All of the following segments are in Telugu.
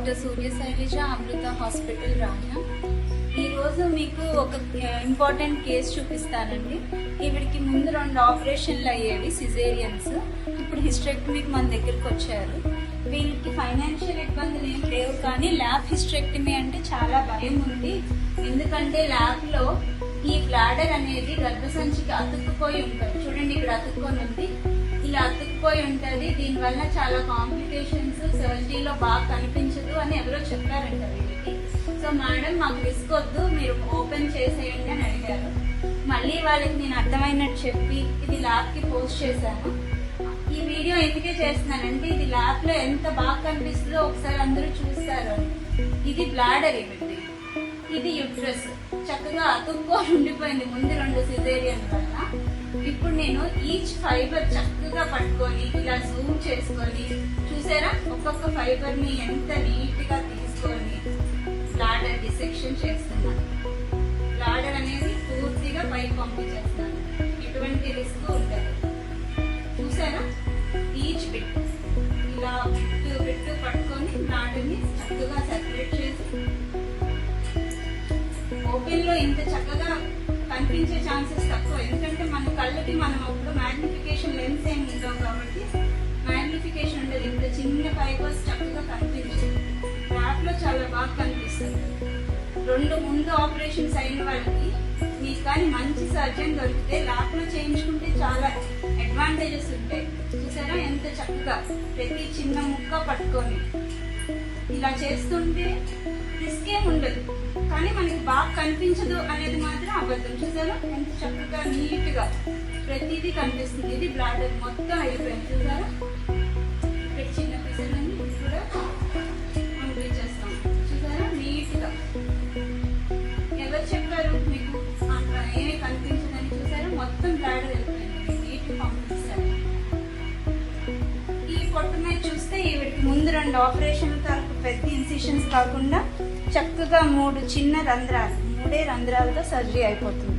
డాక్టర్ సూర్య శైలజ అమృత హాస్పిటల్ రాజా. ఈరోజు మీకు ఒక ఇంపార్టెంట్ కేసు చూపిస్తానండి. ఈవిడికి ముందు 2 ఆపరేషన్లు అయ్యేవి, సిజేరియన్స్. ఇప్పుడు హిస్టరెక్టమీకి మన దగ్గరికి వచ్చారు. వీళ్ళకి ఫైనాన్షియల్ ఇబ్బందులు ఏం లేవు, కానీ ల్యాబ్ హిస్టరెక్టమీ అంటే చాలా భయం ఉంది. ఎందుకంటే ల్యాబ్లో ఈ బ్లాడర్ అనేది గర్భసంచికి అతుక్కుపోయి ఉంటుంది. చూడండి, ఇక్కడ అతుక్కొని ఉంది, ఇలా అతుక్కుపోయి ఉంటుంది. దీనివల్ల చాలా కాంప్లికేషన్స్, సర్జరీలో బాగా కనిపించదు అని ఎవరో చెప్పారంట వీళ్ళకి. సో మేడం, మాకు రిస్క్ వద్దు, మీరు ఓపెన్ చేసేయండి అని అడిగారు. మళ్ళీ వాళ్ళకి నేను అర్థమైనట్టు చెప్పి ఇది ల్యాబ్కి పోస్ట్ చేశాను. ఈ వీడియో ఎందుకే చేస్తున్నానంటే ఇది ల్యాబ్లో ఎంత బాగా కనిపిస్తుందో ఒకసారి అందరూ చూస్తారు అని. ఇది బ్లాడర్ ఏమిటి, ఇది యూట్రస్ చక్కగా అతుక్కొని ఉండిపోయింది ముందు 2 సిజేరియన్ వల్ల. ఇప్పుడు నేను ఈచ్ ఫైబర్ చక్కగా పట్టుకొని ఇలా జూమ్ చేసుకొని చూసారా, ఒక్కొక్క ఫైబర్ ని ఎంత నీట్ గా తీసుకొని బ్లాడర్ డిసెక్షన్ చేస్తున్నాను. బ్లాడర్ అనేది పూర్తిగా పైకి పంపించేస్తాను, ఎటువంటి రిస్క్ ఉంటుంది. చూసారా, ఈచ్ బిట్ ఇలా బిట్టు పట్టుకొని బ్లాడర్ ని చక్కగా సెపరేట్ చేసి, ఓపెన్ లో ఇంత చక్కగా కనిపించే ఛాన్సెస్ తక్కువ. ఎందుకంటే మన కళ్ళకి మనం అప్పుడు మ్యాగ్నిఫికేషన్ లెన్స్ ఏమి ఉండవు కాబట్టి మ్యాగ్నిఫికేషన్ ఉండదు. ఇంత చిన్న ఫైబర్స్ చక్కగా కనిపించేది. ల్యాబ్ లో చాలా బాగా కనిపిస్తుంది. 2 ముందు ఆపరేషన్స్ అయిన వాళ్ళకి మీకు కానీ మంచి సర్జన్ దొరికితే ల్యాబ్ లో చేయించుకుంటే చాలా అడ్వాంటేజెస్ ఉంటాయి. చూసారా ఎంత చక్కగా ప్రతి చిన్న ముక్క పట్టుకొని ఇలా చేస్తుంటే రిస్క్ ఏమి ఉండదు, కానీ మనకి బాగా కనిపించదు అనేది మాత్రం అబద్ధం. చూసారా ఎంత చక్కగా నీట్ గా ప్రతిదీ కనిపిస్తుంది. ఇది బ్లాడర్ మొత్తం అయిపోయింది. చూసారా, ఇక్కడ చిన్న పిసలన్నీ కూడా పంపించేస్తాం. చూసారా నీట్ గా. ఎవరు చెప్పారు మీకు అట్లా ఏమీ కనిపించదని? చూసారా మొత్తం బ్లాడర్ అయిపోయింది, నీట్ పంపిస్తారు. ఈ పొట్టు మీద చూస్తే ఈవిడికి ముందు 2 ఆపరేషన్ల తరకు పెద్ద ఇన్సిషన్స్ కాకుండా చక్కగా 3 చిన్న రంధ్రాలు, 3 రంధ్రాలతో సర్జరీ అయిపోతుంది.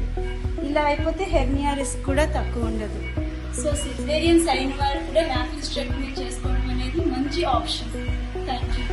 ఇలా అయిపోతే హెర్నియా రిస్క్ కూడా తక్కువ ఉండదు. సో సిజేరియన్స్ అయిన వాళ్ళు కూడా ల్యాబ్ హిస్టరెక్టమీ చేసుకోవడం అనేది మంచి ఆప్షన్. Thank you.